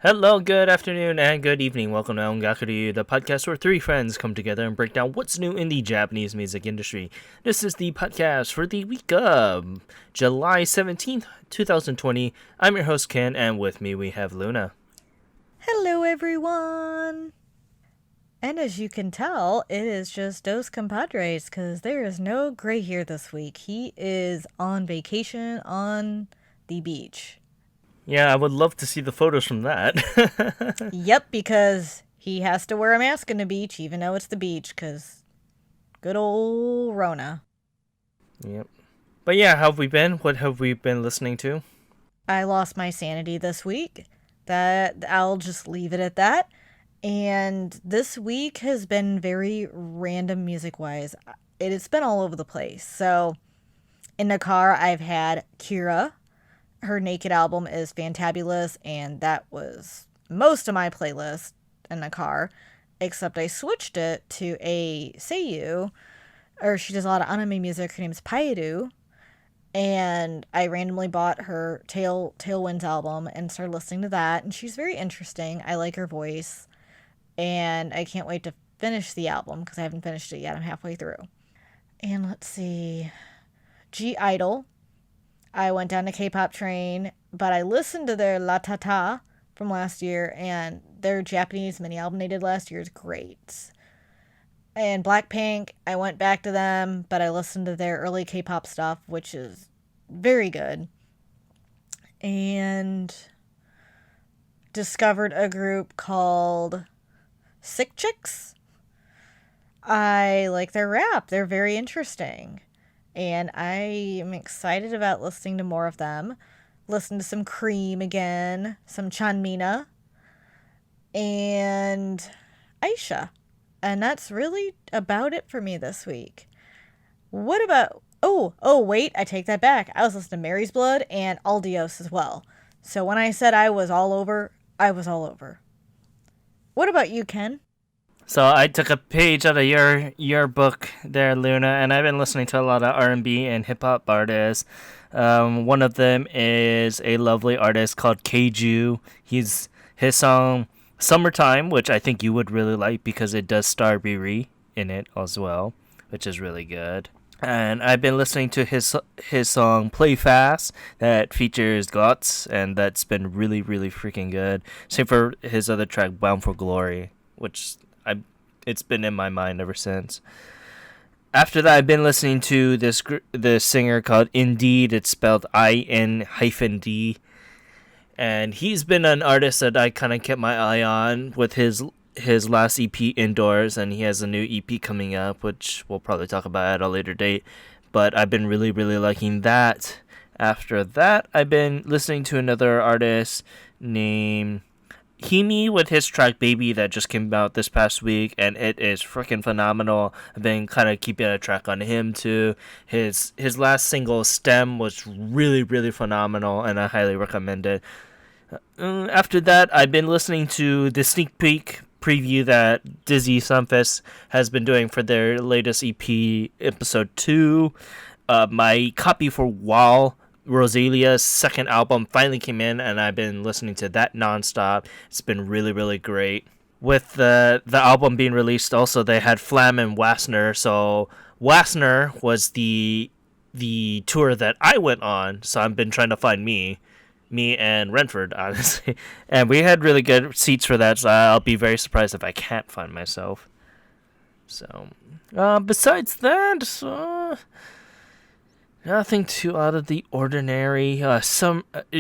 Hello, good afternoon, and good evening. Welcome to Ongakuryu, the podcast where three friends come together and break down what's new in the Japanese music industry. This is the podcast for the week of July 17th, 2020. I'm your host, Ken, and with me we have Luna. Hello, everyone! And as you can tell, it is just Dos Compadres because there is no Gray here this week. He is on vacation on the beach. Yeah, I would love to see the photos from that. Yep, because he has to wear a mask on the beach, even though it's the beach, because good old Rona. Yep. But yeah, how have we been? What have we been listening to? I lost my sanity this week. That I'll just leave it at that. And this week has been very random music wise. It's been all over the place. So in the car, I've had Kira. Her Naked album is fantabulous, and that was most of my playlist in the car, except I switched it to a Seiyu, or she does a lot of anime music. Her name's Pairu, and I randomly bought her Tailwinds album and started listening to that, and she's very interesting. I like her voice, and I can't wait to finish the album because I haven't finished it yet. I'm halfway through. And let's see, G Idol. I went down the K-pop train, but I listened to their La Tata from last year, and their Japanese mini album they did last year is great. And Blackpink, I went back to them, but I listened to their early K-pop stuff, which is very good. And discovered a group called Sick Chicks. I like their rap. They're very interesting. And I am excited about listening to more of them. Listen to some Cream again, some Chanmina, and Aisha. And that's really about it for me this week. What about... wait, I take that back. I was listening to Mary's Blood and Aldios as well. So when I said I was all over, I was all over. What about you, Ken? So I took a page out of your book there, Luna, and I've been listening to a lot of R&B and hip hop artists. One of them is a lovely artist called Keiju. His song "Summertime," which I think you would really like because it does star Riri in it as well, which is really good. And I've been listening to his song "Play Fast" that features Guts, and that's been really freaking good. Same for his other track "Bound for Glory," which it's been in my mind ever since. After that, I've been listening to this singer called Indeed. It's spelled IN-D, and he's been an artist that I kind of kept my eye on with his last EP Indoors, and he has a new EP coming up, which we'll probably talk about at a later date. But I've been really liking that. After that, I've been listening to another artist named Himi with his track Baby that just came out this past week, and it is freaking phenomenal. I've been kind of keeping a track on him too. His last single Stem was really phenomenal, and I highly recommend it. After that, I've been listening to the sneak peek preview that Dizzy Sunfest has been doing for their latest EP, episode 2. My copy for Wall, Rosalia's second album, finally came in, and I've been listening to that nonstop. It's been really great. With the album being released, also they had Flam and Wassner. So Wassner was the tour that I went on. So I've been trying to find me and Renford, honestly, and we had really good seats for that. So I'll be very surprised if I can't find myself. So besides that. Nothing too out of the ordinary.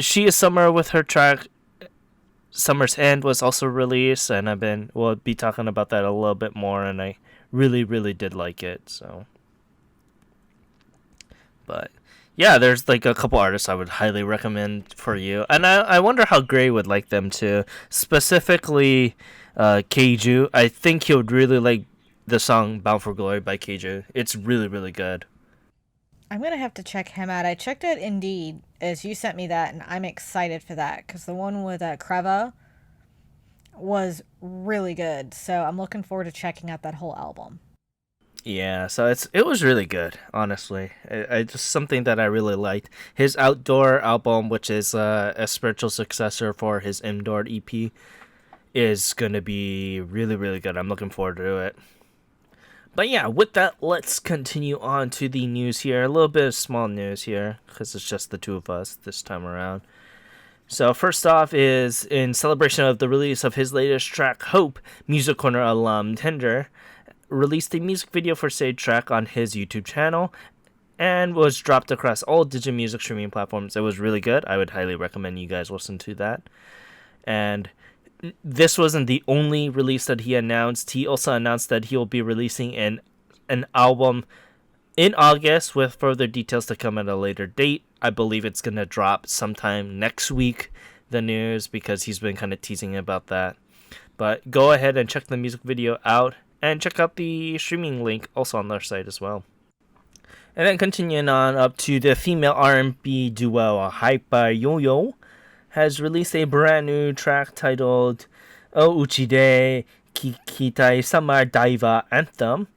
She is Summer with her track Summer's End was also released, and we'll be talking about that a little bit more, and I really did like it. So, but yeah, there's like a couple artists I would highly recommend for you, and I wonder how Gray would like them too. Specifically, Keiju. I think he would really like the song "Bound for Glory" by Keiju. It's really good. I'm going to have to check him out. I checked it Indeed as you sent me that, and I'm excited for that because the one with Kreva was really good. So I'm looking forward to checking out that whole album. Yeah, so it was really good, honestly. I just something that I really liked. His outdoor album, which is a spiritual successor for his indoor EP, is gonna be really really good. I'm looking forward to it. But yeah, with that, let's continue on to the news here. A little bit of small news here because it's just the two of us this time around. So first off is in celebration of the release of his latest track, Hope, Music Corner alum Tender released a music video for said track on his YouTube channel and was dropped across all digital music streaming platforms. It was really good. I would highly recommend you guys listen to that. And this wasn't the only release that he announced. He also announced that he will be releasing an album in August with further details to come at a later date. I believe it's going to drop sometime next week, the news, because he's been kind of teasing about that. But go ahead and check the music video out and check out the streaming link also on their site as well. And then continuing on up to the female R&B duo Hyper Yo-Yo has released a brand new track titled O Uchide Kikitai Summer Daiva Anthem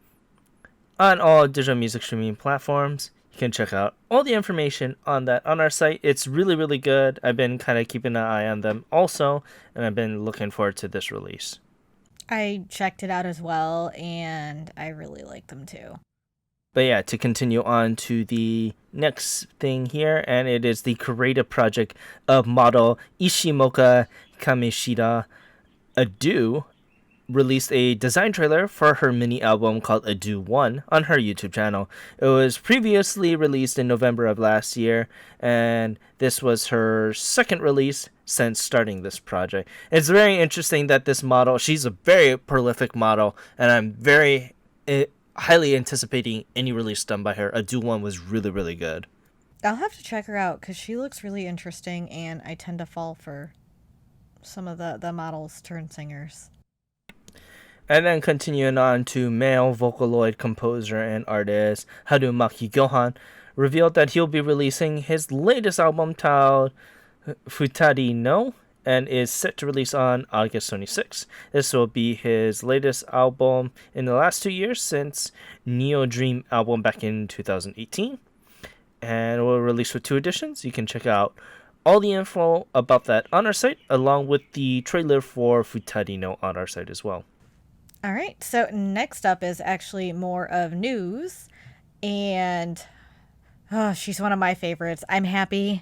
on all digital music streaming platforms. You can check out all the information on that on our site. It's really, really good. I've been kind of keeping an eye on them also, and I've been looking forward to this release. I checked it out as well, and I really like them too. But yeah, to continue on to the next thing here, and it is the creative project of model Ishimoka Kamishida Adu released a design trailer for her mini album called Adu 1 on her YouTube channel. It was previously released in November of last year, and this was her second release since starting this project. It's very interesting that this model, she's a very prolific model, and I'm very highly anticipating any release done by her. Adu 1 was really, really good. I'll have to check her out because she looks really interesting, and I tend to fall for some of the models turned singers. And then continuing on to male Vocaloid composer and artist Harumaki Gohan revealed that he'll be releasing his latest album titled Futari no and is set to release on August 26th. This will be his latest album in the last 2 years since Neo Dream album back in 2018. And it will release with 2 editions. You can check out all the info about that on our site, along with the trailer for Futari no on our site as well. All right, so next up is actually more of news, and she's one of my favorites. I'm happy,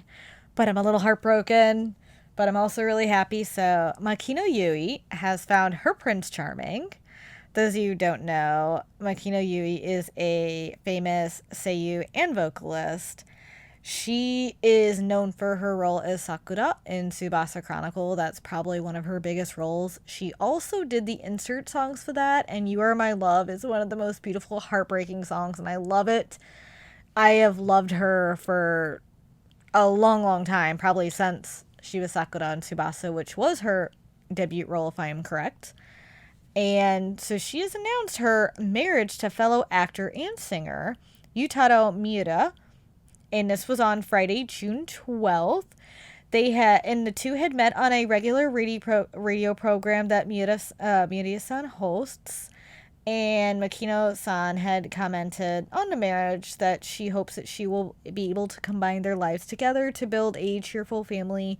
but I'm a little heartbroken, but I'm also really happy. So Makino Yui has found her Prince Charming. Those of you who don't know, Makino Yui is a famous seiyuu and vocalist. She is known for her role as Sakura in Tsubasa Chronicle. That's probably one of her biggest roles. She also did the insert songs for that, and You Are My Love is one of the most beautiful, heartbreaking songs, and I love it. I have loved her for a long, long time, probably since she was Sakura in Tsubasa, which was her debut role, if I am correct. And so she has announced her marriage to fellow actor and singer Yutaro Miura, and this was on Friday, June 12th. The two had met on a regular radio program that Miura-san hosts, and Makino-san had commented on the marriage that she hopes that she will be able to combine their lives together to build a cheerful family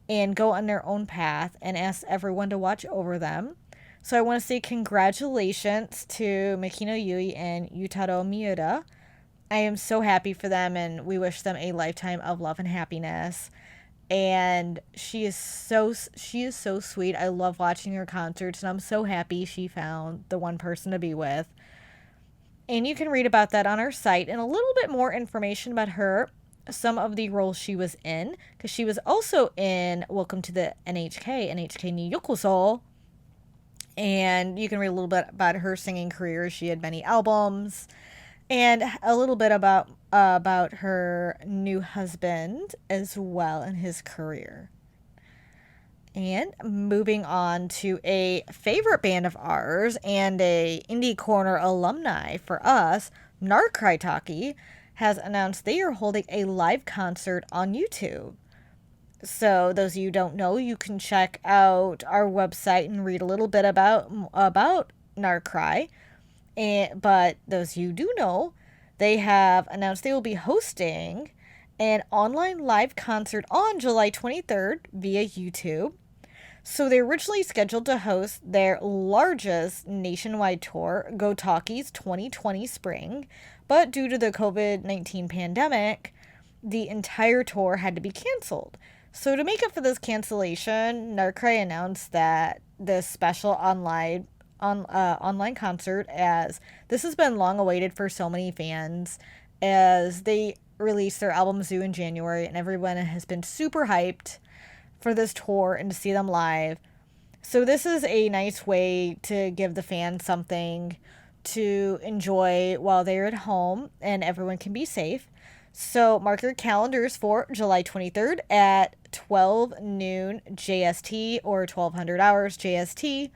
and go on their own path, and asked everyone to watch over them. So I want to say congratulations to Makino Yui and Yutaro Miura. I am so happy for them, and we wish them a lifetime of love and happiness. And she is so sweet. I love watching her concerts, and I'm so happy she found the one person to be with. And you can read about that on our site and a little bit more information about her, some of the roles she was in, because she was also in Welcome to the NHK New Yokoso. And you can read a little bit about her singing career. She had many albums, and a little bit about her new husband as well in his career. And moving on to a favorite band of ours and a Indie Corner alumni for us, Narkraitaki, has announced they are holding a live concert on YouTube. So those of you who don't know, you can check out our website and read a little bit about Narcry. But those you do know, they have announced they will be hosting an online live concert on July 23rd via YouTube. So they originally scheduled to host their largest nationwide tour, Go Talkies 2020 Spring, but due to the COVID-19 pandemic, the entire tour had to be canceled. So to make up for this cancellation, Narcry announced that this special online concert, as this has been long awaited for so many fans, as they released their album Zoo in January, and everyone has been super hyped for this tour and to see them live. So this is a nice way to give the fans something to enjoy while they're at home and everyone can be safe. So mark your calendars for July 23rd at 12 noon JST or 1200 hours JST.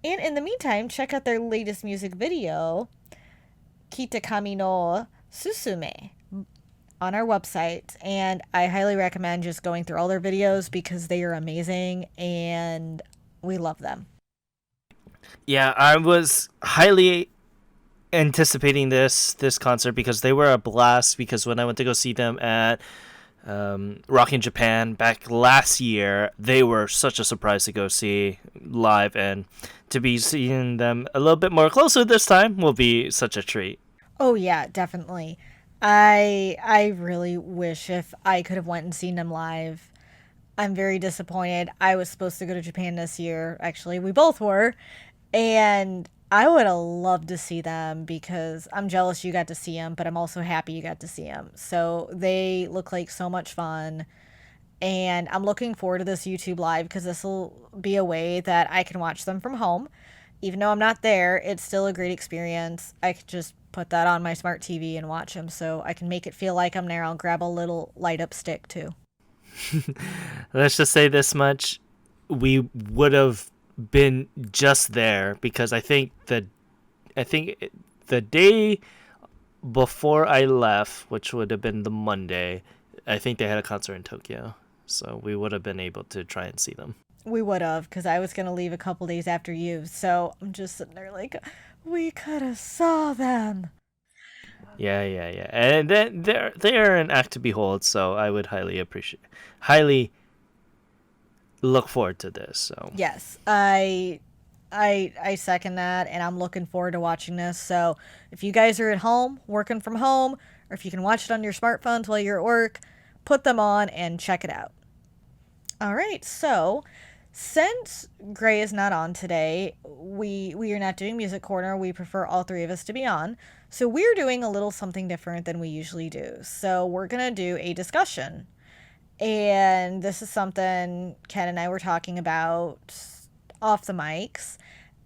And in the meantime, check out their latest music video, Kitakami no Susume, on our website. And I highly recommend just going through all their videos because they are amazing and we love them. Yeah, I was highly anticipating this concert because they were a blast. Because when I went to go see them at Rock in Japan back last year, they were such a surprise to go see live, and to be seeing them a little bit more closer this time will be such a treat. Oh yeah, definitely. I really wish if I could have went and seen them live. I'm very disappointed. I was supposed to go to Japan this year. Actually, we both were. And I would have loved to see them because I'm jealous you got to see them, but I'm also happy you got to see them. So they look like so much fun. And I'm looking forward to this YouTube live because this will be a way that I can watch them from home. Even though I'm not there, it's still a great experience. I could just put that on my smart TV and watch them so I can make it feel like I'm there. I'll grab a little light up stick too. Let's just say this much: we would have been just there because I think the day before I left, which would have been the Monday, I think they had a concert in Tokyo, so we would have been able to try and see them. We would have, because I was going to leave a couple days after you. So I'm just sitting there like, we could have saw them. Yeah, yeah, yeah, and then they are an act to behold. So I would highly look forward to this. So Yes, I second that, and I'm looking forward to watching this. So if you guys are at home, working from home, or if you can watch it on your smartphones while you're at work, put them on and check it out. All right, so since Gray is not on today, we are not doing music corner. We prefer all three of us to be on. So we're doing a little something different than we usually do. So we're gonna do a discussion. And this is something Ken and I were talking about off the mics.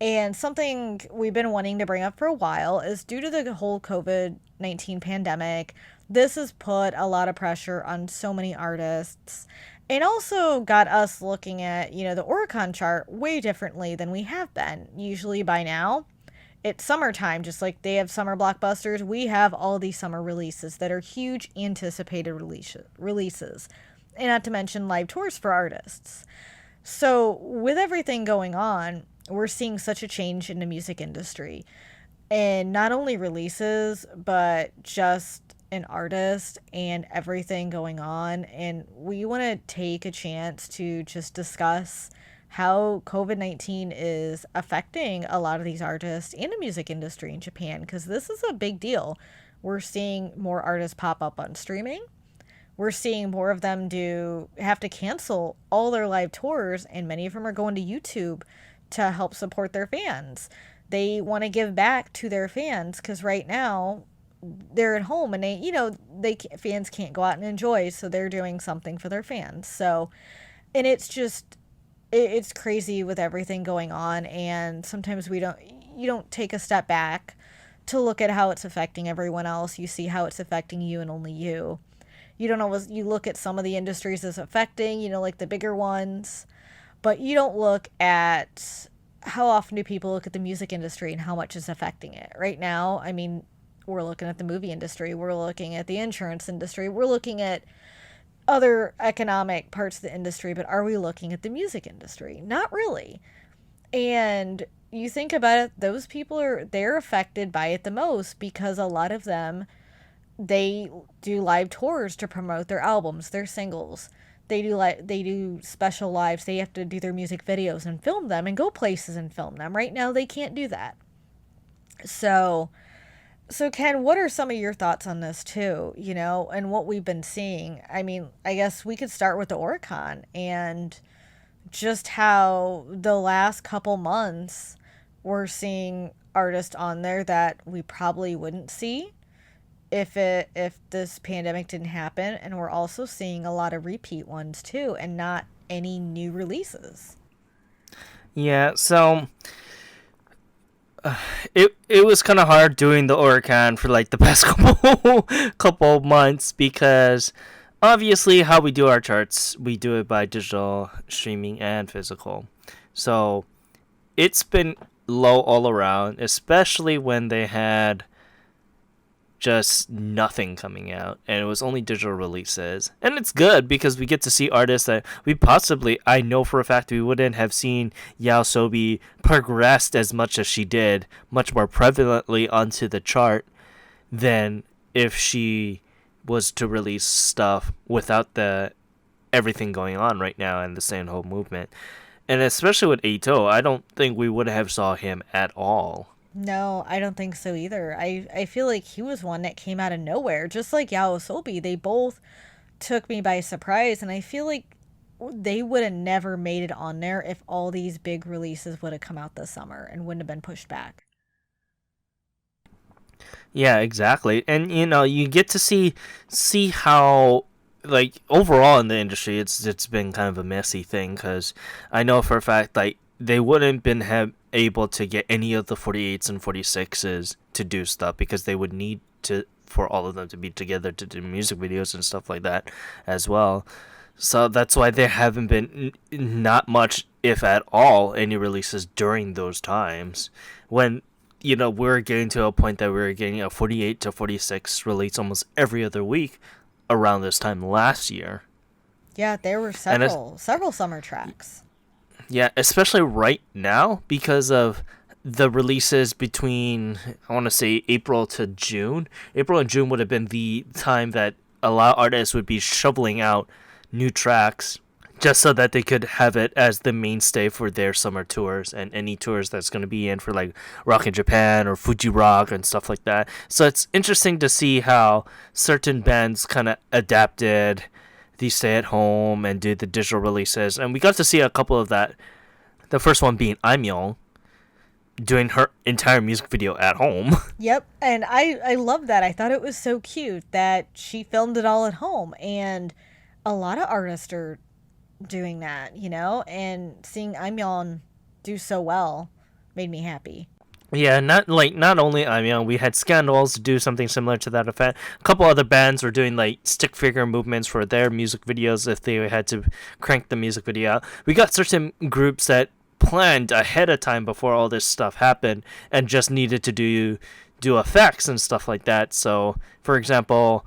And something we've been wanting to bring up for a while is due to the whole COVID-19 pandemic, this has put a lot of pressure on so many artists and also got us looking at, the Oricon chart way differently than we have been. Usually by now, it's summertime, just like they have summer blockbusters. We have all these summer releases that are huge anticipated releases. And not to mention live tours for artists. So, with everything going on, we're seeing such a change in the music industry. And not only releases, but just an artist and everything going on. And we want to take a chance to just discuss how COVID-19 is affecting a lot of these artists and the music industry in Japan, because this is a big deal. We're seeing more artists pop up on streaming. We're seeing more of them have to cancel all their live tours, and many of them are going to YouTube to help support their fans. They want to give back to their fans because right now they're at home and fans can't go out and enjoy, so they're doing something for their fans. So, and it's crazy with everything going on, and sometimes you don't take a step back to look at how it's affecting everyone else. You see how it's affecting you and only you. You don't always, you look at some of the industries as affecting, like the bigger ones, but you don't look at how often do people look at the music industry and how much is affecting it. Right now, I mean, we're looking at the movie industry, we're looking at the insurance industry, we're looking at other economic parts of the industry, but are we looking at the music industry? Not really. And you think about it, those people they're affected by it the most because a lot of them, they do live tours to promote their albums, their singles. They do special lives. They have to do their music videos and film them and go places and film them. Right now they can't do that. So so Ken, what are some of your thoughts on this too, and what we've been seeing? I mean, I guess we could start with the Oricon and just how the last couple months we're seeing artists on there that we probably wouldn't see if this pandemic didn't happen, and we're also seeing a lot of repeat ones too and not any new releases. Yeah, so it was kind of hard doing the Oricon for like the past couple months because obviously how we do our charts, we do it by digital streaming and physical. So it's been low all around, especially when they had just nothing coming out and it was only digital releases. And it's good because we get to see artists that we possibly, I know for a fact, we wouldn't have seen Yao Sobi progressed as much as she did, much more prevalently onto the chart than if she was to release stuff without the everything going on right now and the stay home movement. And especially with Ito, I don't think we would have saw him at all. No, I don't think so either. I feel like he was one that came out of nowhere, just like Yao Sobi. They both took me by surprise, and I feel like they would have never made it on there if all these big releases would have come out this summer and wouldn't have been pushed back. Yeah, exactly. And you get to see how like overall in the industry it's been kind of a messy thing cuz I know for a fact like they wouldn't been have able to get any of the 48s and 46s to do stuff because they would need to for all of them to be together to do music videos and stuff like that as well. So that's why there haven't been not much, if at all, any releases during those times when we're getting to a point that we're getting a 48 to 46 release almost every other week around this time last year. Yeah, there were And several summer tracks. yeah, especially right now because of the releases between I want to say April to June. April and June would have been the time that a lot of artists would be shoveling out new tracks just so that they could have it as the mainstay for their summer tours and any tours that's going to be in for like Rock in Japan or Fuji Rock and stuff like that. So it's interesting to see how certain bands kind of adapted the stay at home and do the digital releases. And we got to see a couple of that. The first one being Aimyon doing her entire music video at home. Yep, and I love that. I thought it was so cute that she filmed it all at home, and a lot of artists are doing that, and seeing Aimyon do so well made me happy. Yeah, not only we had Scandals do something similar to that effect. A couple other bands were doing like stick figure movements for their music videos if they had to crank the music video out. We got certain groups that planned ahead of time before all this stuff happened and just needed to do effects and stuff like that. So, for example,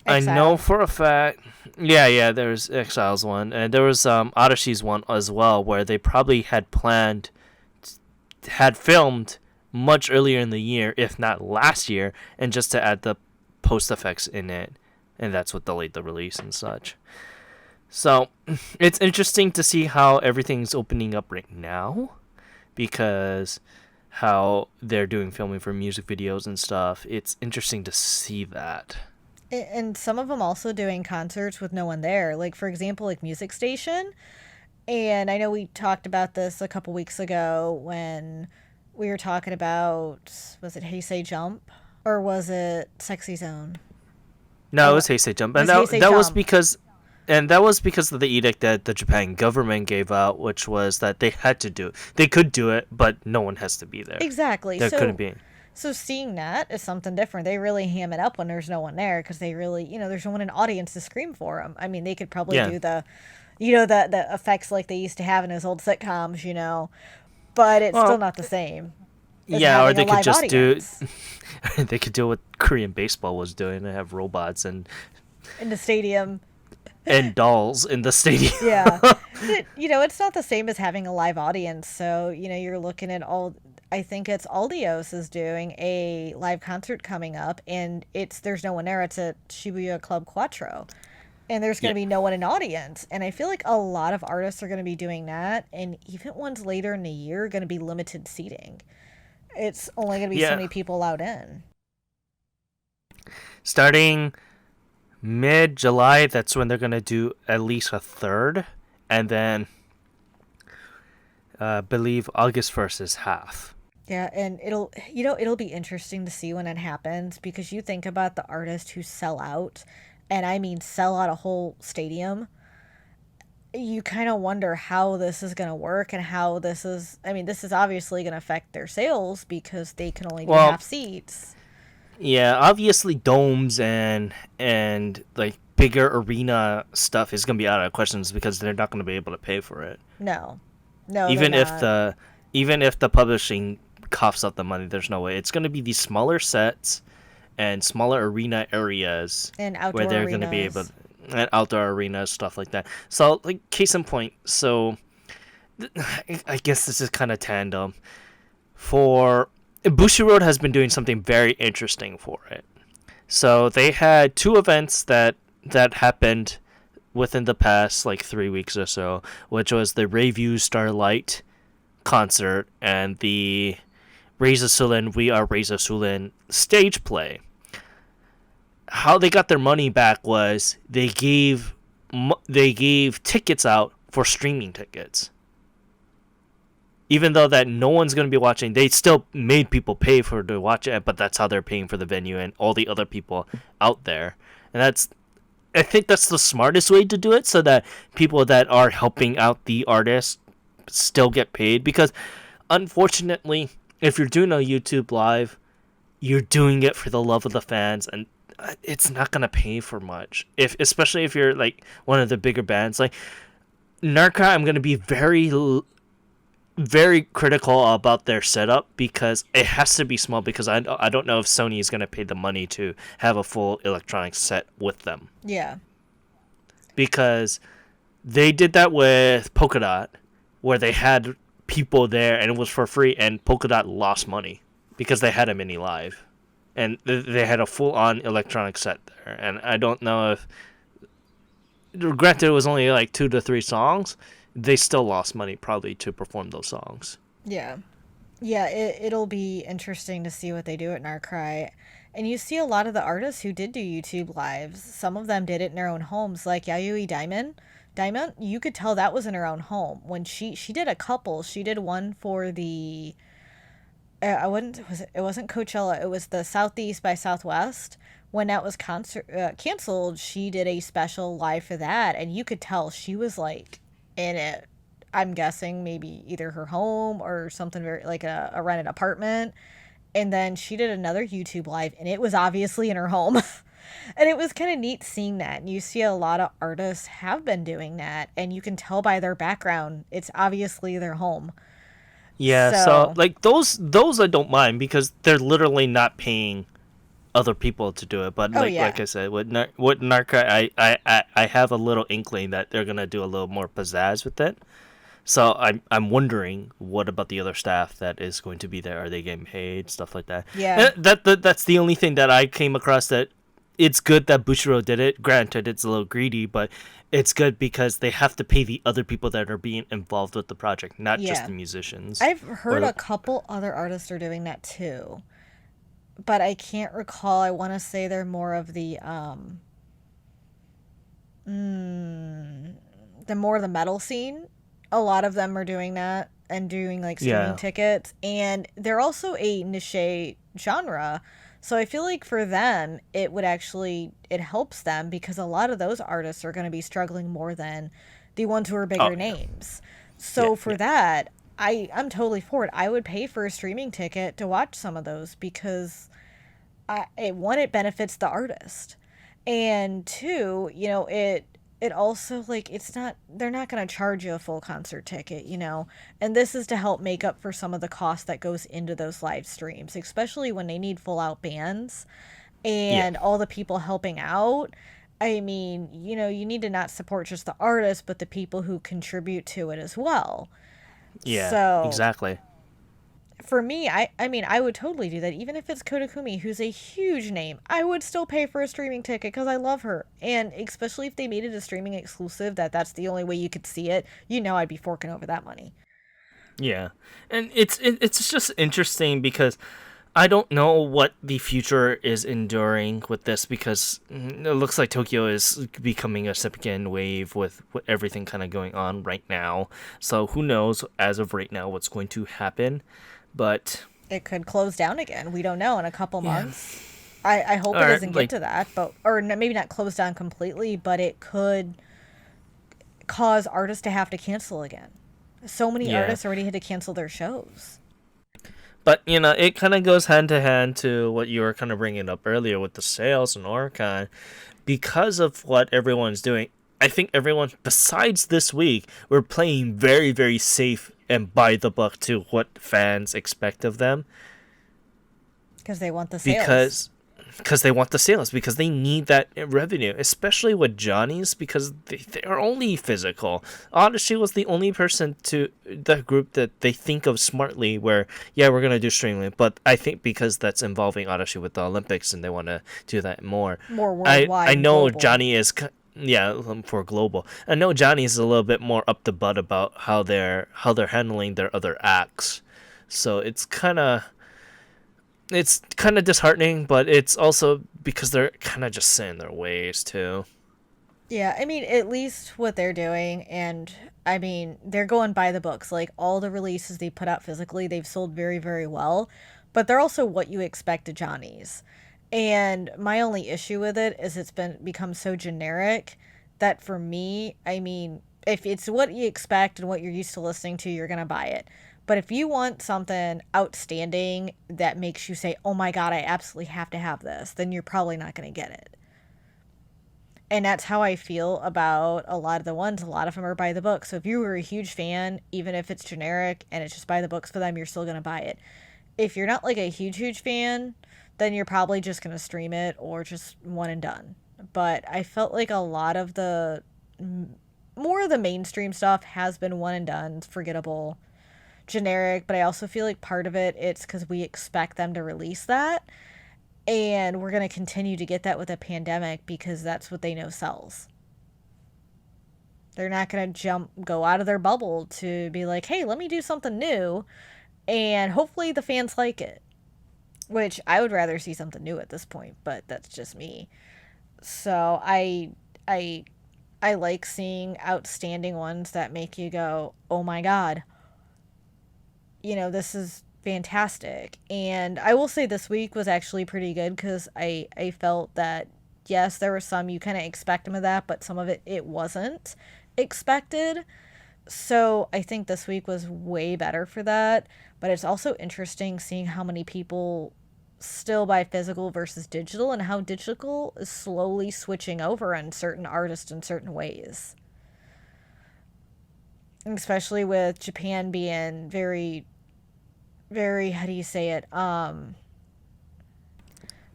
I know Exile. for a fact. Yeah, there's Exiles one, and there was Odysseys one as well, where they probably had filmed much earlier in the year, if not last year, and just to add the post effects in it, and that's what delayed the release and such. So it's interesting to see how everything's opening up right now, because how they're doing filming for music videos and stuff. It's interesting to see that. And some of them also doing concerts with no one there. Like, for example, like Music Station. And I know we talked about this a couple weeks ago when we were talking about, was it Hey Say Jump? Or was it Sexy Zone? No, it was Heisei Jump, It and was Hey Say that was Jump. because. And that was because of the edict that the Japan government gave out, which was that they had to do it. They could do it, but no one has to be there. Exactly. There couldn't be. So seeing that is something different. They really ham it up when there's no one there because they really, there's no one in the audience to scream for them. I mean, they could probably Yeah. do the effects like they used to have in those old sitcoms, but it's still Well, not the same as yeah, or having a they could live just do. audience They could do what Korean baseball was doing and have robots and in the stadium. and dolls in the stadium. Yeah. It's not the same as having a live audience. So, you're looking at all. I think it's Aldios is doing a live concert coming up, and there's no one there. It's at Shibuya Club Quattro, and there's going Yeah. to be no one in audience. And I feel like a lot of artists are going to be doing that, and even ones later in the year are going to be limited seating. It's only going to be so Yeah. many people allowed in. Starting mid July, that's when they're gonna do at least a third, and then believe August 1st is half. Yeah, and it'll be interesting to see when it happens because you think about the artists who sell out, and I mean sell out a whole stadium. You kind of wonder how this is going to work and how I mean, this is obviously going to affect their sales because they can only do Well, half seats. yeah, obviously domes and like bigger arena stuff is gonna be out of questions because they're not gonna be able to pay for it. No. No, they're Even if not. the even if the publishing coughs up the money, there's no way. It's gonna be these smaller sets and smaller arena areas And where outdoor they're gonna be able arenas. and outdoor arenas stuff like that. So like case in point, so I guess this is kind of tandem for Bushi Road has been doing something very interesting for it. So they had two events that happened within the past like 3 weeks or so, which was the Rayview Starlight concert and the Reza Sulin We Are Reza Sulin stage play. How they got their money back was they gave tickets out for streaming tickets. Even though that no one's going to be watching, they still made people pay for to watch it, but that's how they're paying for the venue and all the other people out there. And I think that's the smartest way to do it so that people that are helping out the artists still get paid because unfortunately, if you're doing a YouTube live, you're doing it for the love of the fans and it's not going to pay for much. If especially if you're like one of the bigger bands like Narca, I'm going to be very critical about their setup because it has to be small because I don't know if Sony is going to pay the money to have a full electronic set with them Yeah. because they did that with Polka Dot where they had people there and it was for free and Polka Dot lost money because they had a mini live and they had a full-on electronic set there and I don't know if granted it was only like 2 to 3 songs, they still lost money probably to perform those songs. Yeah. Yeah, it'll be interesting to see what they do at Narcry. And you see a lot of the artists who did do YouTube lives. Some of them did it in their own homes, like Yayoi Diamond. Diamond, you could tell that was in her own home. When she did a couple, she did one for the I wouldn't was it wasn't Coachella, it was the Southeast by Southwest. When that was canceled, she did a special live for that, and you could tell she was like in it. I'm guessing maybe either her home or something very like a rented apartment. And then she did another YouTube live, and it was obviously in her home. And it was kind of neat seeing that. And you see a lot of artists have been doing that, and you can tell by their background, it's obviously their home. Yeah, so So, like those I don't mind because they're literally not paying other people to do it. But oh like yeah, I said, with Narca, I have a little inkling that they're gonna do a little more pizzazz with it. So I'm wondering what about the other staff that is going to be there? Are they getting paid? Stuff like that. yeah, And that's the only thing that I came across that it's good that Bushiro did it. Granted, it's a little greedy, but it's good because they have to pay the other people that are being involved with the project, not just yeah. the musicians. I've heard Or a couple other artists are doing that too, but I can't recall. I want to say they're more of the more the metal scene. A lot of them are doing that and doing like streaming yeah, tickets, and they're also a niche genre. So I feel like for them, it helps them because a lot of those artists are going to be struggling more than the ones who are oh bigger yeah, names. yeah, So for yeah, that, I'm totally for it. I would pay for a streaming ticket to watch some of those because one, it benefits the artist, and two, it also like it's not they're not going to charge you a full concert ticket, and this is to help make up for some of the cost that goes into those live streams, especially when they need full out bands yeah. and all the people helping out. I mean, you need to not support just the artist, but the people who contribute to it as well. Yeah, So exactly. for me, I mean, I would totally do that. Even if it's Kodakumi, who's a huge name, I would still pay for a streaming ticket because I love her. And especially if they made it a streaming exclusive, that's the only way you could see it, I'd be forking over that money. Yeah, and it's just interesting because I don't know what the future is enduring with this because it looks like Tokyo is becoming a second wave with everything kind of going on right now. So who knows as of right now what's going to happen, but It could close down again. We don't know in a couple yeah, months. I hope it or doesn't get like to that, but or maybe not close down completely, but it could cause artists to have to cancel again. So many yeah. artists already had to cancel their shows. But it kind of goes hand to hand to what you were kind of bringing up earlier with the sales and Oricon, because of what everyone's doing. I think everyone, besides this week, we're playing very, very safe and by the book to what fans expect of them Because they want the sales. because they want the sales because they need that revenue, especially with Johnny's because they are only physical. Odyssey was the only person to the group that they think of smartly where, yeah, we're going to do streaming, but I think because that's involving Odyssey with the Olympics and they want to do that more. More I worldwide and know global. Johnny is yeah, for global. I know Johnny's a little bit more up to butt about how they're handling their other acts. So it's kind of disheartening, but it's also because they're kind of just set in their ways too. Yeah, I mean, at least what they're doing, and I mean, they're going by the books. Like, all the releases they put out physically, they've sold very, very well, but they're also what you expect of Johnny's. And my only issue with it is it's become so generic that for me, I mean, if it's what you expect and what you're used to listening to, you're gonna buy it. But if you want something outstanding that makes you say, "Oh my God, I absolutely have to have this," then you're probably not gonna get it. And that's how I feel about a lot of the ones. A lot of them are by the book. So if you were a huge fan, even if it's generic and it's just by the books for them, you're still going to buy it. If you're not like a huge, huge fan, then you're probably just going to stream it or just one and done. But I felt like a lot of the more of the mainstream stuff has been one and done, forgettable, generic. But I also feel like part of it, it's because we expect them to release that, and we're going to continue to get that with a pandemic because that's what they know sells. They're not going to go out of their bubble to be like, hey, let me do something new. And hopefully the fans like it. Which I would rather see something new at this point, but that's just me. So I I like seeing outstanding ones that make you go, oh my God, this is fantastic. And I will say this week was actually pretty good because I felt that, yes, there were some you kind of expect some of that, but some of it wasn't expected. So I think this week was way better for that. But it's also interesting seeing how many people still buy physical versus digital and how digital is slowly switching over on certain artists in certain ways. Especially with Japan being very very, how do you say it,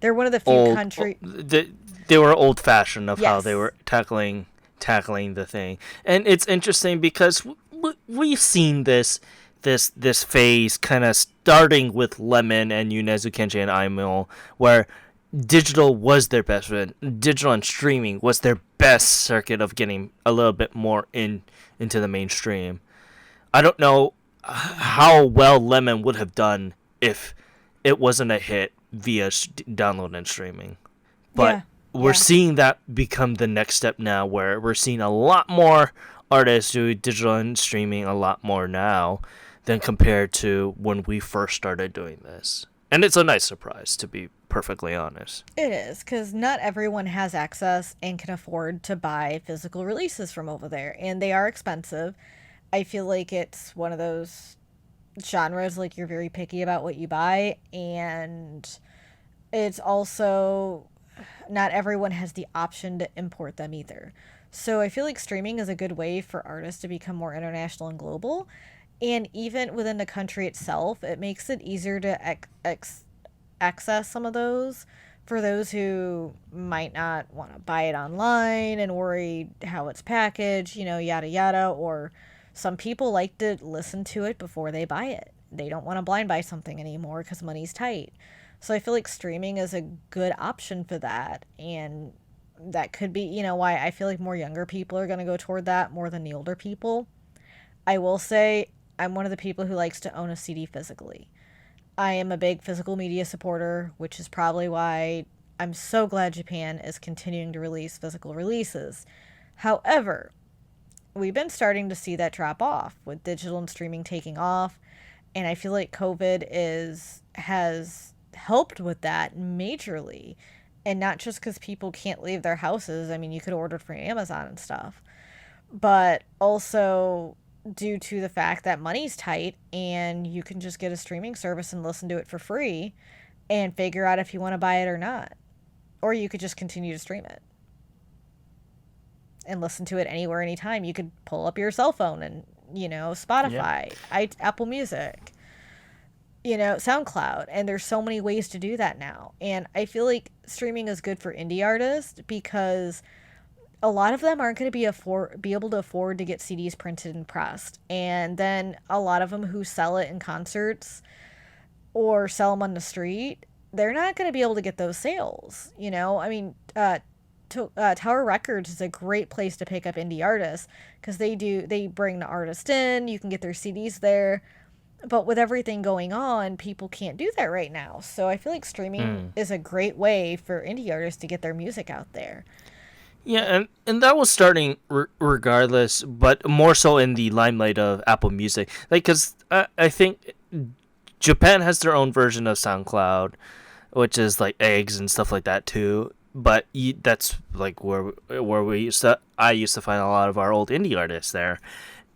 they're one of the few Old, country. they were old fashioned of how they Yes. were tackling the thing, and it's interesting because we've seen this phase kind of starting with Lemon and Yunezu Kenji and Aimo, where digital was their best friend. Digital and streaming was their best circuit of getting a little bit more into the mainstream. I don't know how well Lemon would have done if it wasn't a hit via download and streaming. But Yeah. we're Yeah. seeing that become the next step now, where we're seeing a lot more artists do digital and streaming a lot more now than compared to when we first started doing this. And it's a nice surprise, to be perfectly honest. It is, because not everyone has access and can afford to buy physical releases from over there, and they are expensive. I feel like it's one of those genres, like you're very picky about what you buy, and it's also not everyone has the option to import them either. So I feel like streaming is a good way for artists to become more international and global. And even within the country itself, it makes it easier to access some of those for those who might not want to buy it online and worry how it's packaged, yada yada, or some people like to listen to it before they buy it. They don't want to blind buy something anymore because money's tight. So I feel like streaming is a good option for that. And that could be, why I feel like more younger people are going to go toward that more than the older people. I will say I'm one of the people who likes to own a CD physically. I am a big physical media supporter, which is probably why I'm so glad Japan is continuing to release physical releases. However, we've been starting to see that drop off with digital and streaming taking off, and I feel like COVID is has helped with that majorly. And not just because people can't leave their houses. I mean, you could order from Amazon and stuff, but also due to the fact that money's tight and you can just get a streaming service and listen to it for free and figure out if you want to buy it or not. Or you could just continue to stream it and listen to it anywhere, anytime. You could pull up your cell phone and, Yeah. Spotify, Apple Music, SoundCloud. And there's so many ways to do that now. And I feel like streaming is good for indie artists because a lot of them aren't going to be able to afford to get CDs printed and pressed. And then a lot of them who sell it in concerts or sell them on the street, they're not going to be able to get those sales. I mean, Tower Records is a great place to pick up indie artists because they bring the artist in. You can get their CDs there. But with everything going on, people can't do that right now. So I feel like streaming Mm. is a great way for indie artists to get their music out there. Yeah, and that was starting regardless, but more so in the limelight of Apple Music. Like, because I think Japan has their own version of SoundCloud, which is like eggs and stuff like that too. But that's like where I used to find a lot of our old indie artists there,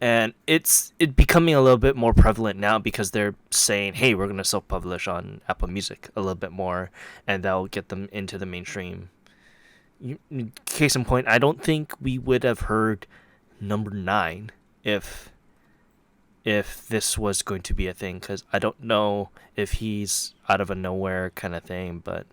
and it becoming a little bit more prevalent now because they're saying, hey, we're gonna self publish on Apple Music a little bit more, and that'll get them into the mainstream. Case in point, I don't think we would have heard number 9 if this was going to be a thing, because I don't know if he's out of a nowhere kind of thing, but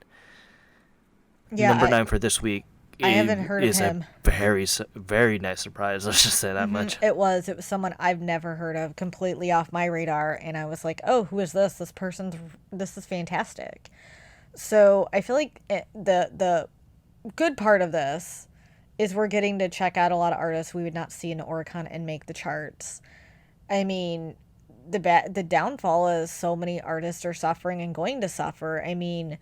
Yeah, number 9 for this week I haven't heard of is a him. very nice surprise. Let's just say that much. It was someone I've never heard of, completely off my radar, and I was like, "Oh, who is this? This is fantastic." So I feel like the good part of this is we're getting to check out a lot of artists we would not see in Oricon and make the charts. I mean, the downfall is so many artists are suffering and going to suffer. I mean,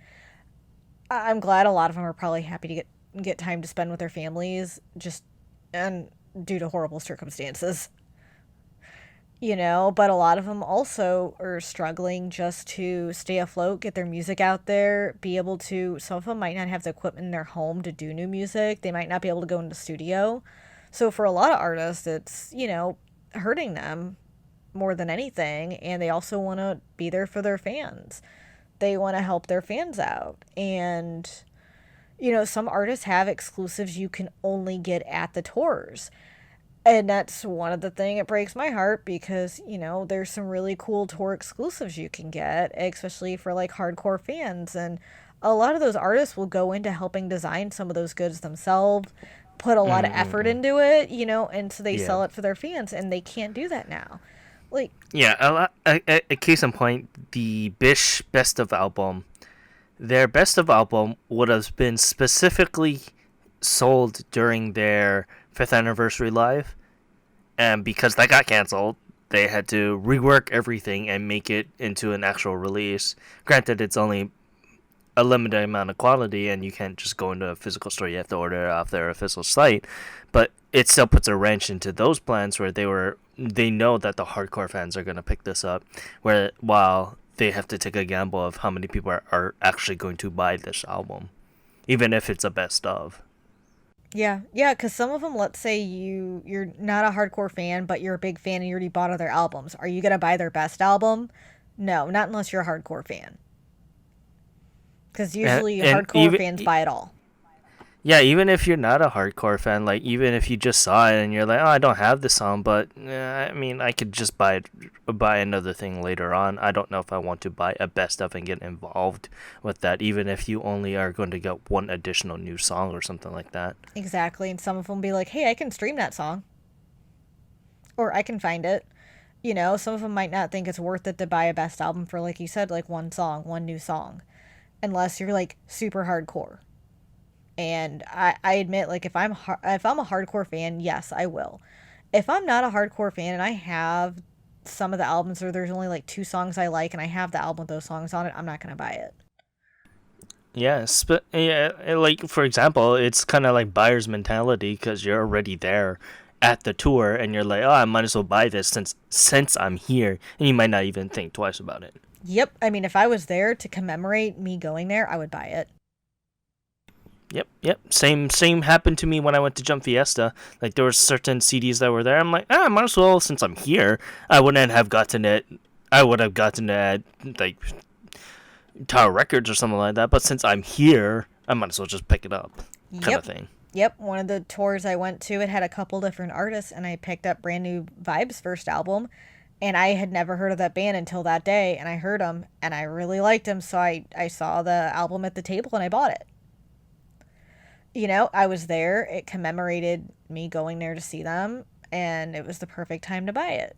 I'm glad a lot of them are probably happy to get time to spend with their families, just and due to horrible circumstances. But a lot of them also are struggling just to stay afloat, get their music out there, be able to. Some of them might not have the equipment in their home to do new music. They might not be able to go into the studio. So for a lot of artists, it's, hurting them more than anything. And they also want to be there for their fans. They want to help their fans out. And, some artists have exclusives you can only get at the tours. And that's one of the things it breaks my heart because, there's some really cool tour exclusives you can get, especially for like hardcore fans. And a lot of those artists will go into helping design some of those goods themselves, put a lot of effort Mm-mm-mm. into it, and so they Yeah. sell it for their fans, and they can't do that now. Like, Yeah, a case in point, the Bish Best of album. Their Best of album would have been specifically sold during their 5th anniversary live, and because that got canceled, they had to rework everything and make it into an actual release. Granted, it's only a limited amount of quality, and you can't just go into a physical store. You have to order it off their official site, but it still puts a wrench into those plans where they know that the hardcore fans are going to pick this up, where while they have to take a gamble of how many people are actually going to buy this album, even if it's a best of. yeah, yeah, because some of them, let's say you're not a hardcore fan, but you're a big fan and you already bought all their albums. Are you gonna buy their best album? No, not unless you're a hardcore fan. Because and, usually and hardcore even fans buy it all. Yeah, even if you're not a hardcore fan, like even if you just saw it and you're like, oh, I don't have the song, but I mean, I could just buy another thing later on. I don't know if I want to buy a best of and get involved with that, even if you only are going to get one additional new song or something like that. Exactly. And some of them be like, hey, I can stream that song or I can find it. You know, some of them might not think it's worth it to buy a best album for, like you said, like one song, one new song, unless you're like super hardcore. And I admit, like if I'm a hardcore fan, yes, I will. If I'm not a hardcore fan and I have some of the albums or there's only like two songs I like and I have the album with those songs on it, I'm not gonna buy it. Yes, but yeah, like for example, it's kind of like buyer's mentality because you're already there at the tour and you're like, oh, I might as well buy this since I'm here, and you might not even think twice about it. Yep, I mean, if I was there to commemorate me going there, I would buy it. Yep. Same happened to me when I went to Jump Fiesta. Like there were certain CDs that were there. I'm like, I might as well since I'm here. I wouldn't have gotten it. I would have gotten it at like Tower Records or something like that. But since I'm here, I might as well just pick it up, kind of Yep. thing. Yep, one of the tours I went to, it had a couple different artists, and I picked up Brand New Vibes' first album, and I had never heard of that band until that day, and I heard them, and I really liked them, so I saw the album at the table and I bought it. You know, I was there, it commemorated me going there to see them, and it was the perfect time to buy it.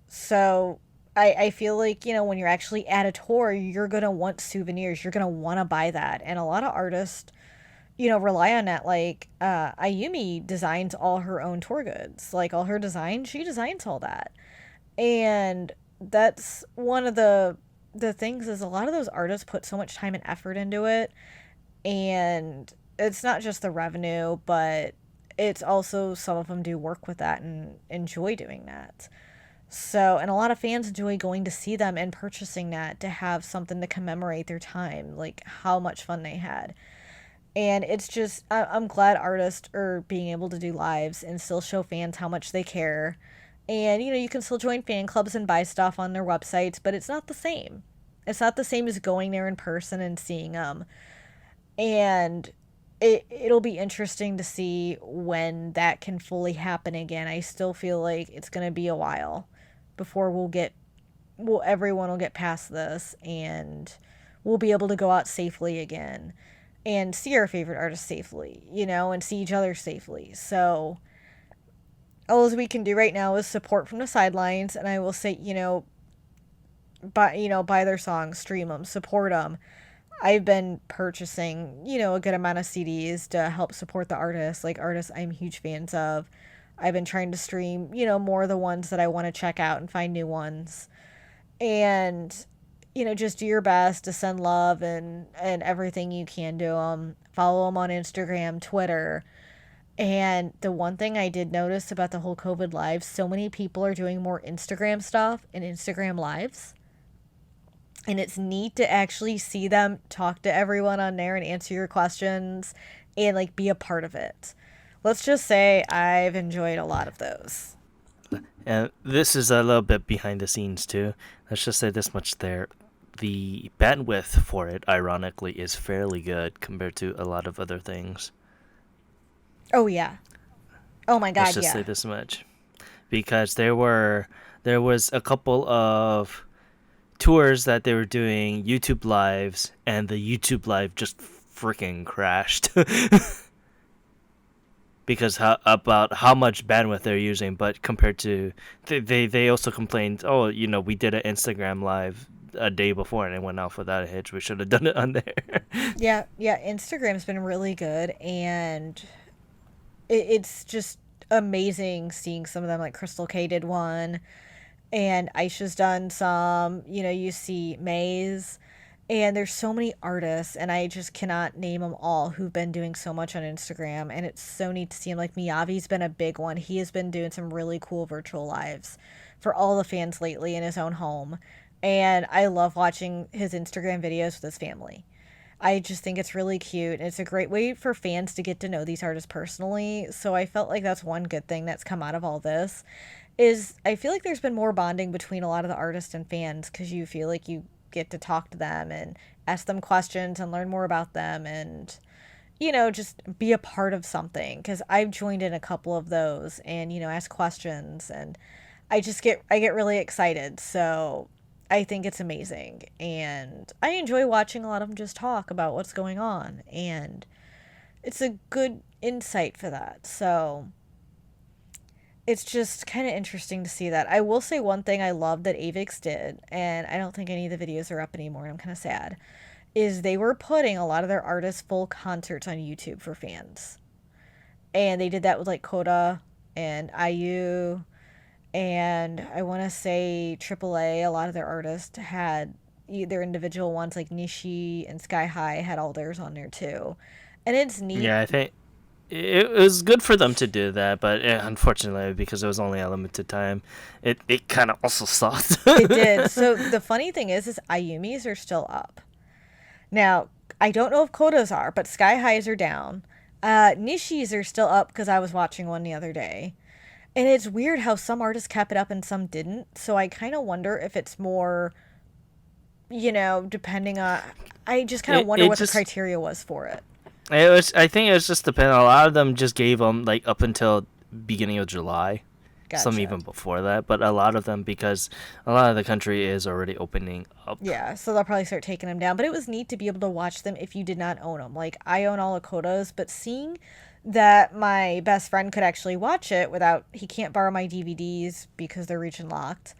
So I feel like, you know, when you're actually at a tour, you're going to want souvenirs, you're going to want to buy that, and a lot of artists rely on that. Like, Ayumi designs all her own tour goods. Like, all her designs, she designs all that. And that's one of the things is a lot of those artists put so much time and effort into it. And it's not just the revenue, but it's also some of them do work with that and enjoy doing that. So, and a lot of fans enjoy going to see them and purchasing that to have something to commemorate their time, like how much fun they had. And it's just I'm glad artists are being able to do lives and still show fans how much they care. And you can still join fan clubs and buy stuff on their websites, but it's not the same. It's not the same as going there in person and seeing them. And it'll be interesting to see when that can fully happen again. I still feel like it's going to be a while before everyone will get past this and we'll be able to go out safely again and see our favorite artists safely, and see each other safely. So all we can do right now is support from the sidelines, and I will say, buy their songs, stream them, support them. I've been purchasing, a good amount of CDs to help support the artists, like artists I'm huge fans of. I've been trying to stream, more of the ones that I want to check out and find new ones. And just do your best to send love and everything you can to them. Follow them on Instagram, Twitter. And the one thing I did notice about the whole COVID lives, so many people are doing more Instagram stuff and Instagram lives. And it's neat to actually see them talk to everyone on there and answer your questions and like be a part of it. Let's just say I've enjoyed a lot of those. And this is a little bit behind the scenes too. Let's just say this much there. The bandwidth for it, ironically, is fairly good compared to a lot of other things. Oh yeah. Oh my Let's god, just say yeah. this much, because there was a couple of tours that they were doing YouTube lives, and the YouTube live just freaking crashed because about how much bandwidth they're using. But compared to they also complained, oh, we did an Instagram live a day before and it went off without a hitch. We should have done it on there. Yeah, yeah, Instagram's been really good and it's just amazing seeing some of them like Crystal K did one and Aisha's done some, you see Maze and there's so many artists and I just cannot name them all who've been doing so much on Instagram and it's so neat to see him. Like Miyavi's been a big one. He has been doing some really cool virtual lives for all the fans lately in his own home. And I love watching his Instagram videos with his family. I just think it's really cute. It's a great way for fans to get to know these artists personally. So I felt like that's one good thing that's come out of all this is I feel like there's been more bonding between a lot of the artists and fans because you feel like you get to talk to them and ask them questions and learn more about them and just be a part of something, because I've joined in a couple of those and, ask questions, and I get really excited. So I think it's amazing, and I enjoy watching a lot of them just talk about what's going on, and it's a good insight for that. So it's just kind of interesting to see that. I will say one thing I love that Avix did, and I don't think any of the videos are up anymore, and I'm kind of sad, is they were putting a lot of their artists' full concerts on YouTube for fans. And they did that with like Coda and IU, and I want to say AAA. A lot of their artists had their individual ones, like Nishi and Sky High had all theirs on there too. And it's neat. Yeah, I think it was good for them to do that, but unfortunately, because it was only a limited time, it kind of also sucked. It did. So the funny thing is Ayumi's are still up. Now, I don't know if Kodas are, but Sky Highs are down. Nishi's are still up because I was watching one the other day. And it's weird how some artists kept it up and some didn't. So I kind of wonder if it's more, depending on. I just kind of wonder it what the just criteria was for it. it was. I think it was just depending. A lot of them just gave them like up until beginning of July, some Gotcha. even before that. But a lot of them, because a lot of the country is already opening up. Yeah, so they'll probably start taking them down. But it was neat to be able to watch them if you did not own them. Like, I own all of Koda's, but seeing that my best friend could actually watch it without, he can't borrow my DVDs because they're region locked.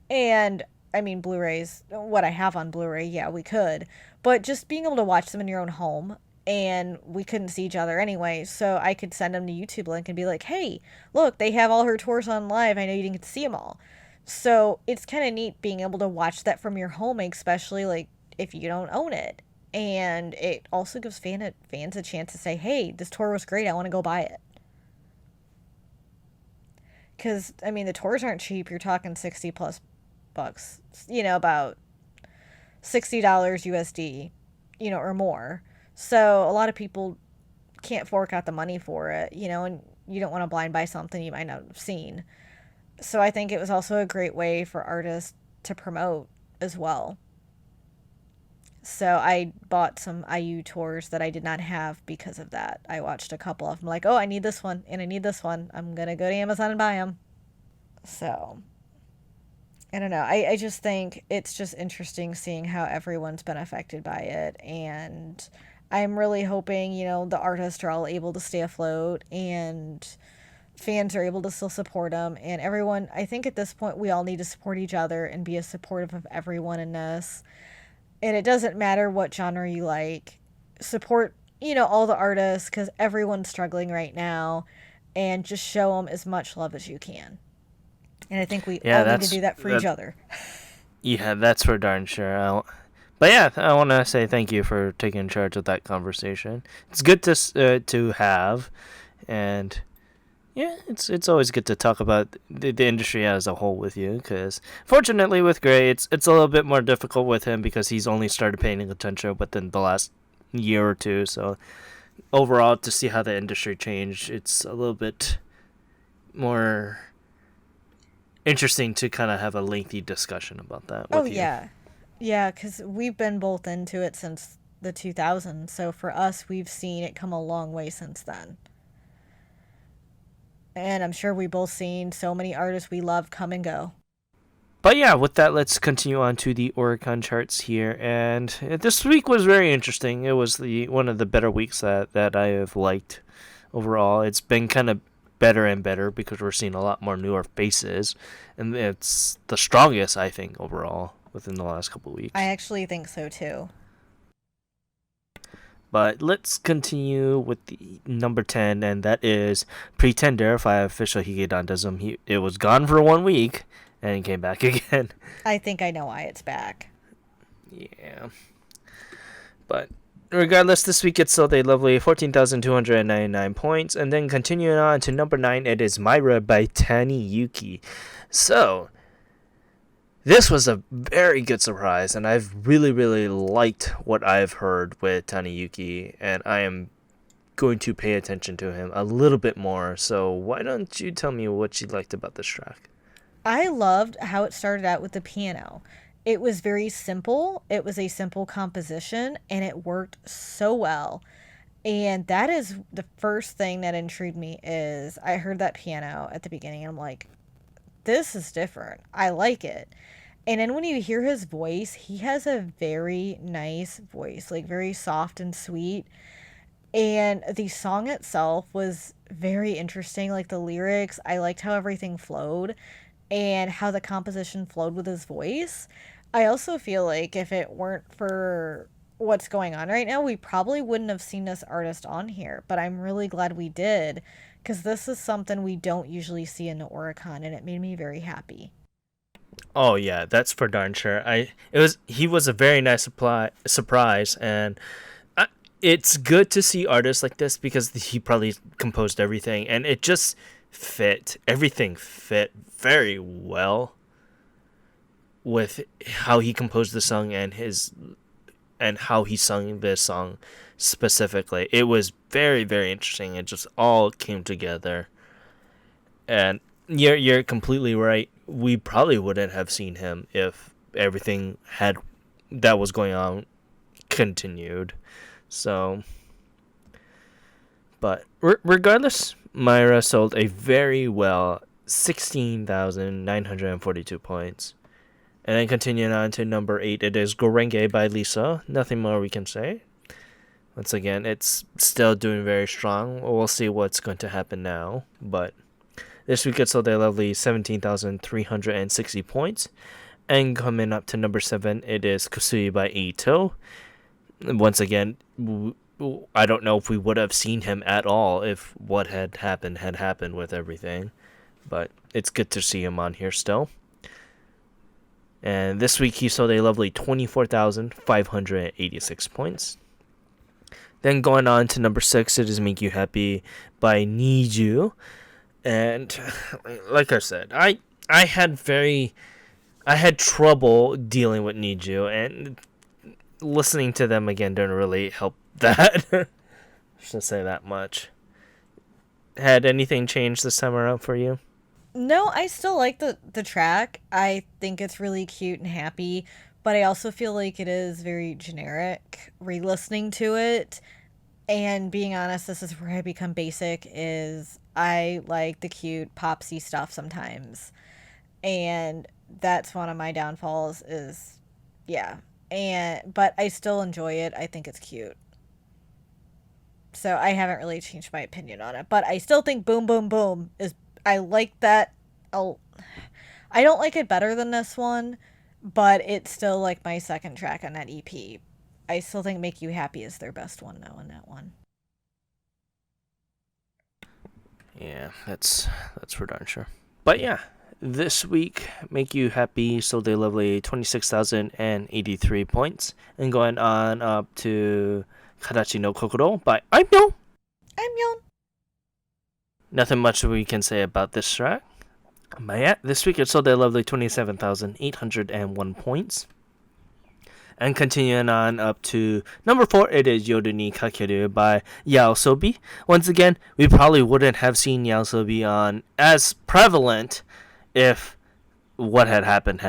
And, I mean, Blu-rays, what I have on Blu-ray, yeah, we could. But just being able to watch them in your own home, and we couldn't see each other anyway, so I could send them the YouTube link and be like, hey, look, they have all her tours on live. I know you didn't get to see them all. So it's kind of neat being able to watch that from your home, especially like if you don't own it. And it also gives fans a chance to say, hey, this tour was great. I want to go buy it. Because, I mean, the tours aren't cheap. You're talking 60 plus bucks, about $60 USD, or more. So a lot of people can't fork out the money for it, and you don't want to blind buy something you might not have seen. So I think it was also a great way for artists to promote as well. So I bought some IU tours that I did not have because of that. I watched a couple of them, like, oh, I need this one and I need this one. I'm going to go to Amazon and buy them. So I don't know. I just think it's just interesting seeing how everyone's been affected by it. And I'm really hoping, the artists are all able to stay afloat and fans are able to still support them. And everyone, I think at this point, we all need to support each other and be as supportive of everyone in this. And it doesn't matter what genre you like. Support, all the artists, because everyone's struggling right now. And just show them as much love as you can. And I think we Yeah, all need to do that for each other. Yeah, that's for darn sure. But yeah, I want to say thank you for taking charge of that conversation. It's good to have, and yeah, it's always good to talk about the industry as a whole with you. Because fortunately, with Gray, it's a little bit more difficult with him because he's only started paying attention within the last year or two. So overall, to see how the industry changed, it's a little bit more interesting to kind of have a lengthy discussion about that Oh, with you. yeah. Yeah, because we've been both into it since the 2000s. So for us, we've seen it come a long way since then. And I'm sure we both seen so many artists we love come and go. But yeah, with that, let's continue on to the Oricon charts here. And this week was very interesting. It was the one of the better weeks that I have liked overall. It's been kind of better and better because we're seeing a lot more newer faces, and it's the strongest I think overall within the last couple of I weeks. actually think so too. But let's continue with the number 10, and that is Pretender by Official Higedandism. It was gone for 1 week and came back again. I think I know why it's back. Yeah. But regardless, this week it's still a lovely 14,299 points. And then continuing on to number 9, it is Myra by Tani Yuki. So, this was a very good surprise, and I've really, really liked what I've heard with Tani Yuki, and I am going to pay attention to him a little bit more. So, why don't you tell me what you liked about this track? I loved how it started out with the piano. It was very simple. It was a simple composition and it worked so well. And that is the first thing that intrigued me is I heard that piano at the beginning and I'm like, this is different. I like it. And then when you hear his voice, he has a very nice voice, like very soft and sweet. And the song itself was very interesting. Like the lyrics, I liked how everything flowed and how the composition flowed with his voice. I also feel like if it weren't for what's going on right now, we probably wouldn't have seen this artist on here. But I'm really glad we did because this is something we don't usually see in the Oricon, and it made me very happy. Oh yeah, that's for darn sure. He was a very nice surprise, and it's good to see artists like this because he probably composed everything, and it just fit. Everything fit very well with how he composed the song and how he sung this song specifically. It was very very interesting. It just all came together, and you're completely right. We probably wouldn't have seen him if everything had that was going on continued. So, but regardless, Myra sold a very well 16,942 points. And then continuing on to number 8, it is Gorenge by Lisa. Nothing more we can say. Once again, it's still doing very strong. We'll see what's going to happen now. But this week it sold a lovely 17,360 points. And coming up to number 7, it is Kusui by Ito. Once again, I don't know if we would have seen him at all if what had happened with everything. But it's good to see him on here still. And this week he sold a lovely 24,586 points. Then going on to number 6, it is Make You Happy by Need You. And like I said, I had trouble dealing with Need You, and listening to them again didn't really help that. I shouldn't say that much. Had anything changed this time around for you? No, I still like the track. I think it's really cute and happy, but I also feel like it is very generic re-listening to it. And being honest, this is where I become basic is I like the cute popsy stuff sometimes. And that's one of my downfalls is yeah. And but I still enjoy it. I think it's cute. So I haven't really changed my opinion on it, but I still think Boom Boom Boom is I like that. I'll, I don't like it better than this one, but it's still like my second track on that EP. I still think Make You Happy is their best one though in that one. Yeah, that's for darn sure. But yeah, this week Make You Happy sold a lovely 26,083 points, and going on up to Karachi no Kokoro by Aimyo. I'm Yon. Nothing much we can say about this track. But yeah, this week it sold a lovely 27,801 points. And continuing on up to number 4, it is Yoru ni Kakeru by Yaosobi. Once again, we probably wouldn't have seen Yaosobi on as prevalent if what had happened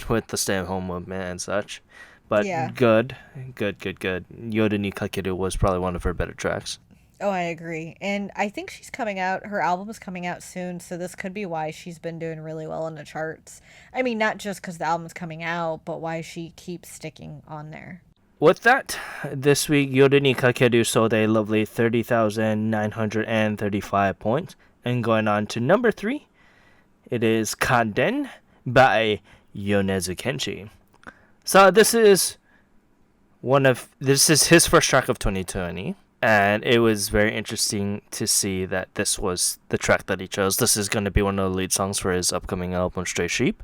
with the stay-at-home movement and such. But Yeah. good. Yoru ni Kakeru was probably one of her better tracks. Oh, I agree. And I think she's coming out, her album is coming out soon, so this could be why she's been doing really well in the charts. I mean, not just because the album's coming out, but why she keeps sticking on there. With that, this week Yoru ni Kakeru sold a lovely 30,935 points. And going on to number 3, it is Kanden by Yonezu Kenshi. So this is his first track of 2020. And it was very interesting to see that this was the track that he chose. This is going to be one of the lead songs for his upcoming album, Stray Sheep.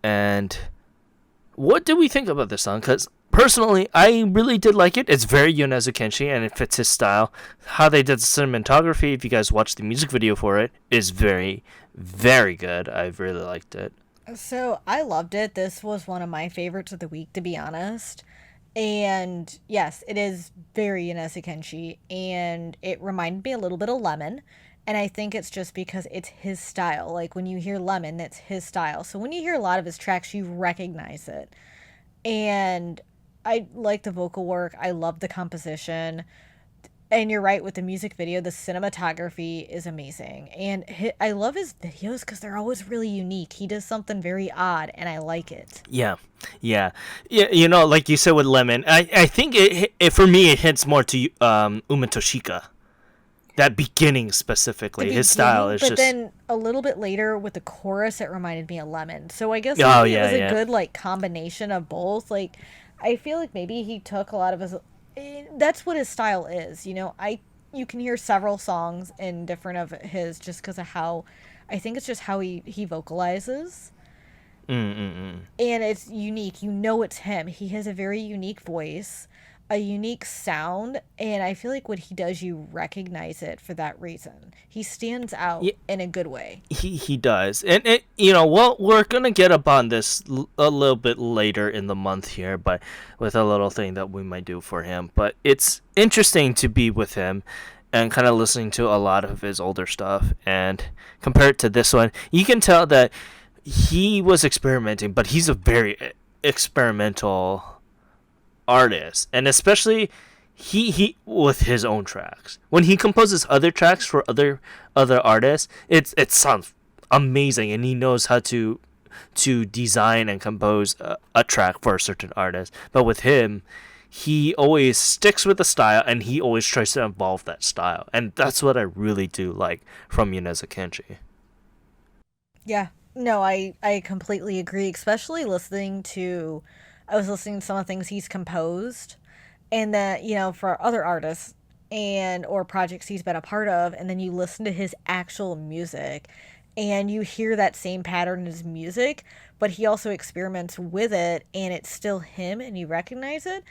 And what did we think about this song? Because personally, I really did like it. It's very Yonezu Kenshi, and it fits his style. How they did the cinematography, if you guys watched the music video for it, is very, very good. I really liked it. So I loved it. This was one of my favorites of the week, to be honest. And yes, it is very Inessa Kenshi, and it reminded me a little bit of Lemon. And I think it's just because it's his style. Like when you hear Lemon, it's his style. So when you hear a lot of his tracks, you recognize it. And I like the vocal work. I love the composition. And you're right with the music video, the cinematography is amazing. And I love his videos because they're always really unique. He does something very odd, and I like it. Yeah, yeah, yeah. You know, like you said with Lemon, I think it for me it hits more to Uma Toshika. That beginning The specifically, his style beginning, is but just. then a little bit later with the chorus, it reminded me of Lemon. So I guess Oh maybe it yeah, was a yeah. good like combination of both. Like, I feel like maybe he took a lot of his. That's what his style is. You can hear several songs in different of his just because of how. I think it's just how he vocalizes, Mm-mm-mm. and it's unique. You know it's him. He has a very unique voice, a unique sound, and I feel like when he does, you recognize it for that reason. He stands out Yeah, in a good way. he does, and you know, well, we're gonna get up on this a little bit later in the month here, but with a little thing that we might do for him. But it's interesting to be with him, and kind of listening to a lot of his older stuff, and compared to this one, you can tell that he was experimenting, but he's a very experimental artist, and especially he with his own tracks. When he composes other tracks for other artists, it sounds amazing, and he knows how to design and compose a track for a certain artist. But with him, he always sticks with the style, and he always tries to evolve that style, and that's what I really do like from Yonezu Kenji. Yeah. No, I completely agree, especially listening to I was listening to some of the things he's composed and that, for other artists and or projects he's been a part of, and then you listen to his actual music and you hear that same pattern in his music, but he also experiments with it and it's still him and you recognize it,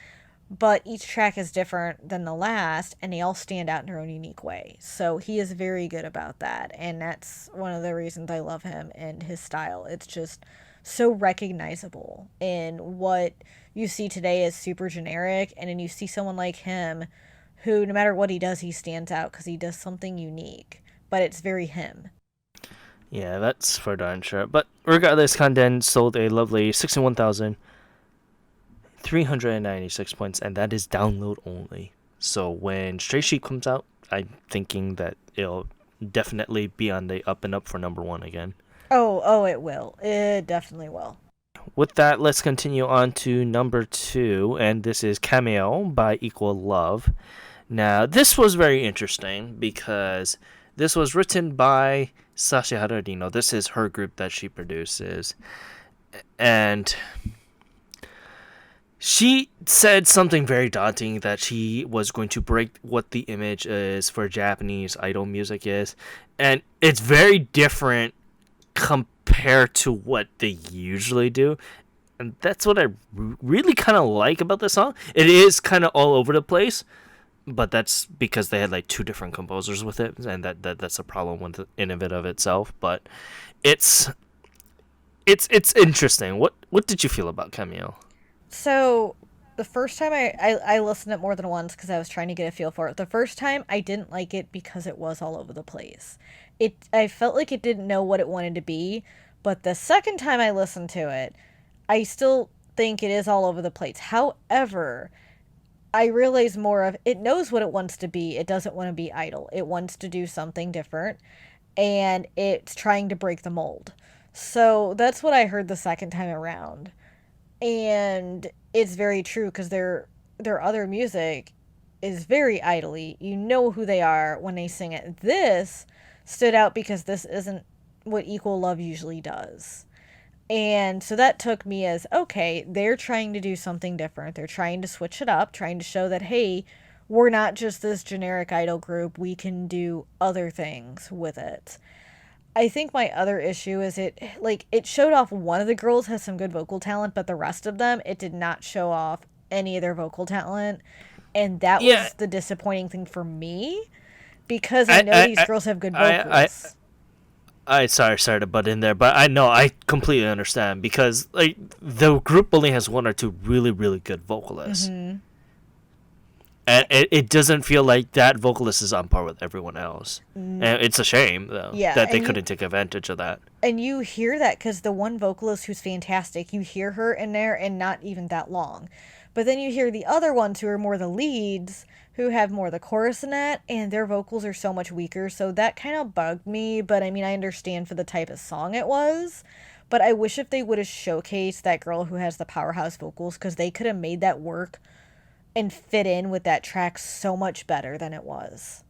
but each track is different than the last and they all stand out in their own unique way. So he is very good about that, and that's one of the reasons I love him and his style. It's just so recognizable, and what you see today is super generic, and then you see someone like him who no matter what he does he stands out because he does something unique, but it's very him. Yeah, that's for darn sure. But regardless, Kanden sold a lovely 61,396 points, and that is download only. So when Stray Sheep comes out, I'm thinking that it'll definitely be on the up and up for number one again. Oh, it will. It definitely will. With that, let's continue on to number two, and this is Cameo by Equal Love. Now, this was very interesting because this was written by Sashi Hararino. This is her group that she produces. And she said something very daunting, that she was going to break what the image is for Japanese idol music is. And it's very different compared to what they usually do. And that's what I really kind of like about the song. It is kind of all over the place, but that's because they had like two different composers with it, and that's a problem with in of itself. But it's it's interesting. What did you feel about Cameo? So the first time I listened to it more than once because I was trying to get a feel for it. The first time I didn't like it because it was all over the place. I felt like it didn't know what it wanted to be, but the second time I listened to it, I still think it is all over the place. However, I realize more of it knows what it wants to be. It doesn't want to be idle. It wants to do something different, and it's trying to break the mold. So that's what I heard the second time around, and it's very true because their other music is very idly. You know who they are when they sing it. This stood out because this isn't what Equal Love usually does. And so that took me as okay, they're trying to do something different. They're trying to switch it up, trying to show that, hey, we're not just this generic idol group. We can do other things with it. I think my other issue is it showed off one of the girls has some good vocal talent, but the rest of them it did not show off any of their vocal talent. And that Yeah, was the disappointing thing for me because I I know I these I girls have good I, vocals. sorry to butt in there, but I know I completely understand because like the group only has one or two really good vocalists, Mhm. and it doesn't feel like that vocalist is on par with everyone else. And it's a shame though Yeah, that they couldn't take advantage of that. and you hear that because the one vocalist who's fantastic, you hear her in there and not even that long. But then you hear the other ones who are more the leads, who have more the chorus in it, and their vocals are so much weaker. So that kind of bugged me. But I mean, I understand for the type of song it was. But I wish if they would have showcased that girl who has the powerhouse vocals, because they could have made that work and fit in with that track so much better than it was.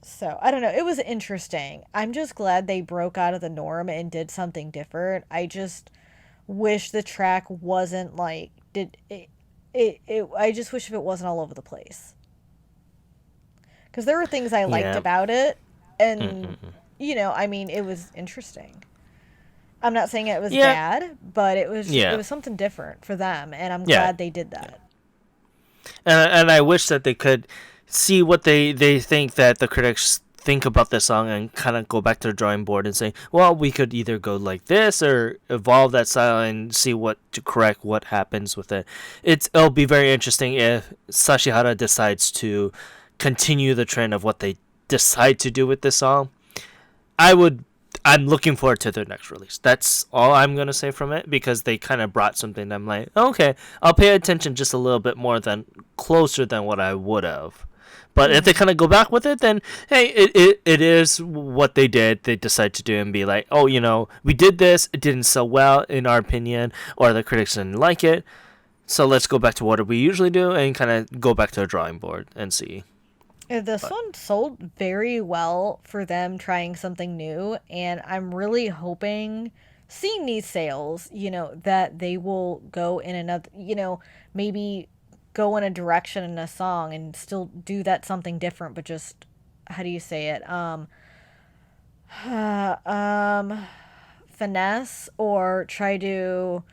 So, I don't know. It was interesting. I'm just glad they broke out of the norm and did something different. I just wish the track wasn't like did it I just wish if it wasn't all over the place. Cuz there were things I liked Yeah. about it, and Mm-mm. I mean, it was interesting. I'm not saying it was Yeah. bad, but it Yeah. was something different for them, and I'm Yeah. glad they did that. And I wish that they could see what they think that the critics think about this song and kind of go back to the drawing board and say, well, we could either go like this or evolve that style and see what to correct what happens with it. It'll be very interesting if Sashihara decides to continue the trend of what they decide to do with this song. I would I'm looking forward to their next release. That's all I'm gonna say from it because they kind of brought something that I'm like, okay, I'll pay attention just a little bit more than closer than what I would have. But if they Mhm. kind of go back with it, then hey, it is what they did. They decide to do and be like, oh, we did this. It didn't sell well in our opinion, or the critics didn't like it. So let's go back to what we usually do and kind of go back to the drawing board and see. This But one sold very well for them trying something new, and I'm really hoping, seeing these sales, that they will go in another, maybe go in a direction in a song and still do that something different, but just, how do you say it? Um, finesse, or try to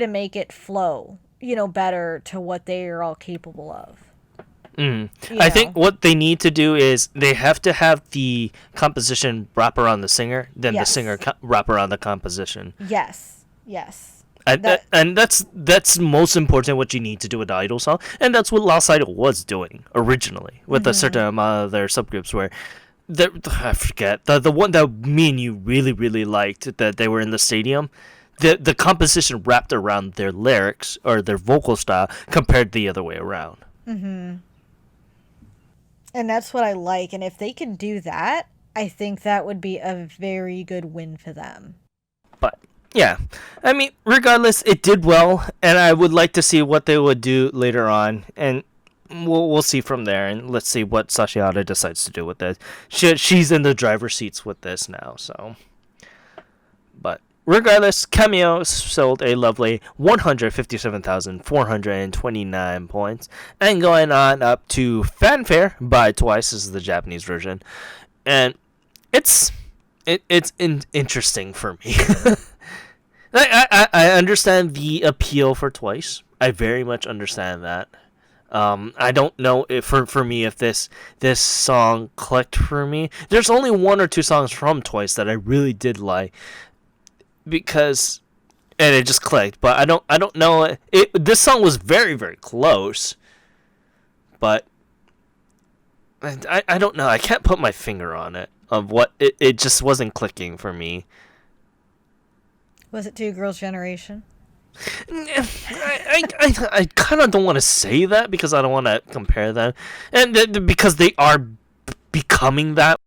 make it flow, better to what they are all capable of. You I think know. what they need to do is they have to have the composition wrap around the singer, then the singer Yes. wrap around the composition. Yes. Yes. And, That and that's most important what you need to do with the idol song, and that's what Lost Idol was doing originally with a certain amount of their subgroups where I forget the one that me and you really really liked that they were in the stadium. The composition wrapped around their lyrics or their vocal style compared to the other way around. and that's what I like, and if they can do that, I think that would be a very good win for them. But yeah, I mean, regardless, it did well, and I would like to see what they would do later on, and we'll see from there, and let's see what Sashiata decides to do with this. She's in the driver's seats with this now, so. But regardless, Cameo sold a lovely 157,429 points, and going on up to Fanfare by Twice is the Japanese version, and it's interesting for me. I understand the appeal for Twice. I very much understand that. I don't know if for me if this song clicked for me. There's only one or two songs from Twice that I really did like because and it just clicked. But I don't know. This song was very very close, but I don't know. I can't put my finger on it of what it just wasn't clicking for me. Was it Two Girls Generation? I kind of don't want to say that because I don't want to compare them, and because they are becoming that